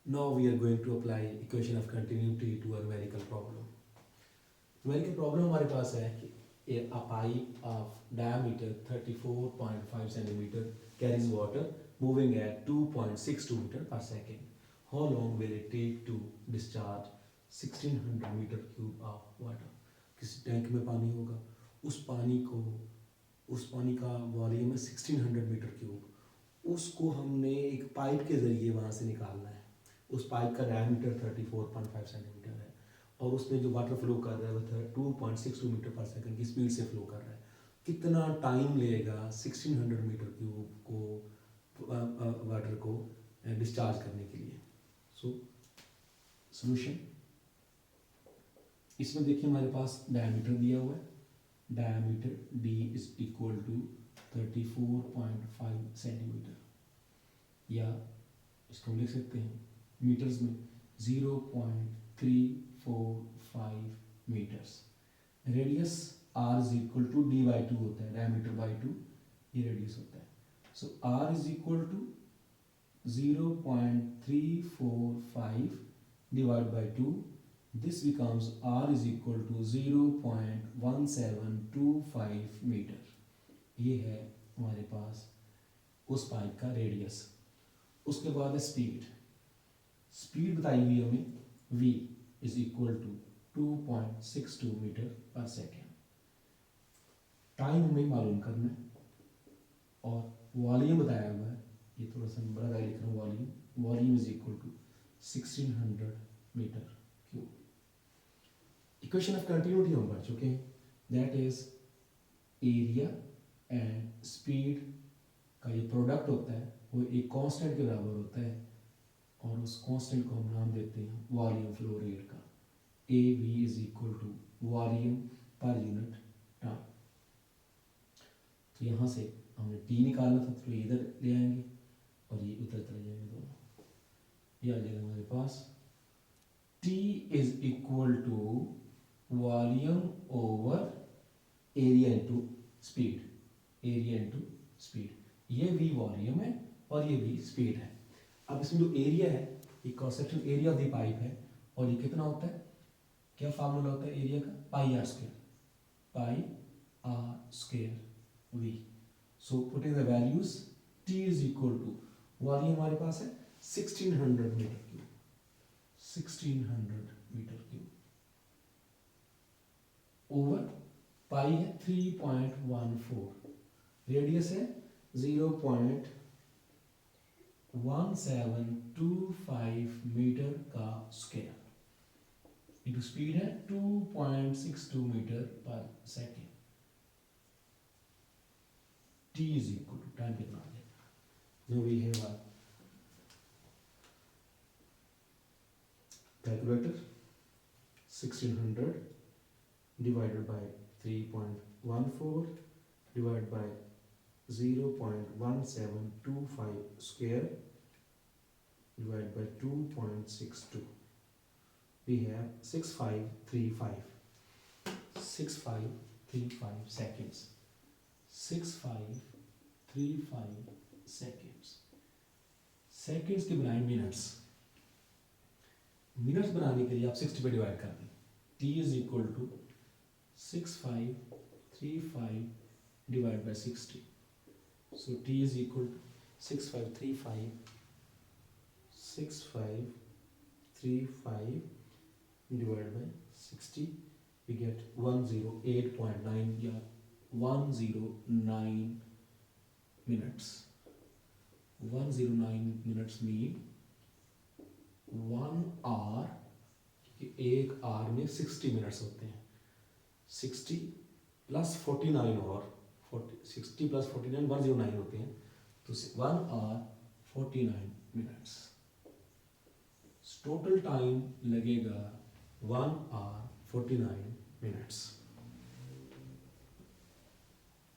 Now we are going to apply equation of continuity to a numerical problem. Numerical problem हमारे पास है कि a pipe of diameter 34.5 centimeter carries water moving at 2.62 meter per second. How long will it take to discharge 1600 meter cube of water? किसी tank में पानी होगा, उस पानी का वॉल्यूम है 1600 मीटर क्यूब. उसको हमने एक पाइप के ज़रिए वहाँ से निकालना है. उस पाइप का डायमीटर 34.5 सेंटीमीटर है और उसमें जो वाटर फ्लो कर रहा है वो 2.62 मीटर पर सेकंड की स्पीड से फ्लो कर रहा है. कितना टाइम लेगा 1600 मीटर क्यूब को वाटर को डिस्चार्ज करने के लिए? सो सॉल्यूशन, इसमें देखिए हमारे पास डायमीटर दिया हुआ है. Diameter d is equal to 34.5 centimetre, या इसको हम लिख सकते हैं मीटर्स में 0.345 metres. Radius r is equal to d by 2 होता है, डायमीटर बाई 2 ये रेडियस होता है. So r is equal to 0.345 divide by 2. This becomes r is equal to 0.1725 metre. ये है हमारे पास उस पाइप का रेडियस. उसके बाद है स्पीड. स्पीड बताई हुई हमें v is equal to 2.62 metre per second. Time हमें मालूम करना है और वॉल्यूम बताया हुआ है. ये थोड़ा सा बड़ा लिख रहा हूँ. Volume is equal to 1600 metre cube. Equation of continuity हम पढ़ चुके हैं. That is area and speed का ये प्रोडक्ट होता है वो एक कांस्टेंट के बराबर होता है और उस कांस्टेंट को हम नाम देते हैं वॉल्यूम फ्लो रेट का. A V is equal to volume per unit time. तो यहाँ से हमने टी निकालना था तो इधर ले आएंगे और ये उधर चले जाएंगे दोनों. ये आ जाएगा हमारे पास T is equal to volume over area into speed. Area into speed. ये v वॉल्यूम है और ये v स्पीड है. अब इसमें जो एरिया है ये cross section area of the pipe है और ये कितना होता है, क्या फार्मूला होता है एरिया का? Pi r square. Pi r square v. So putting the values T is equal to volume हमारे पास है 1600 metre cube. 1600 metre cube over pi है 3.14. रेडियस है 0.1725 मीटर का स्क्वायर इंटू स्पीड है 2.62 metre per second. T is equal to time कितना आ जाएगा? No we have a calculator. 1600 divided by 3.14 divided by 0.1725 square divided by 2.62. We have 6535 seconds. 6535 seconds. Seconds के बनाए minutes. Minutes बनाने के लिए आप 60 पे डिवाइड कर दें. T is equal to 6535 divide by 60. So T is equal to 6535 divide by 60. We get 108.9 या 109 मिनट्स. 109 minutes mean 1 hour. एक आवर में 60 मिनट्स होते हैं. 60 प्लस 49 और 60 प्लस 49 109 होते हैं. तो 1 आवर 49 मिनट्स. टोटल टाइम लगेगा 1 आवर 49 मिनट्स.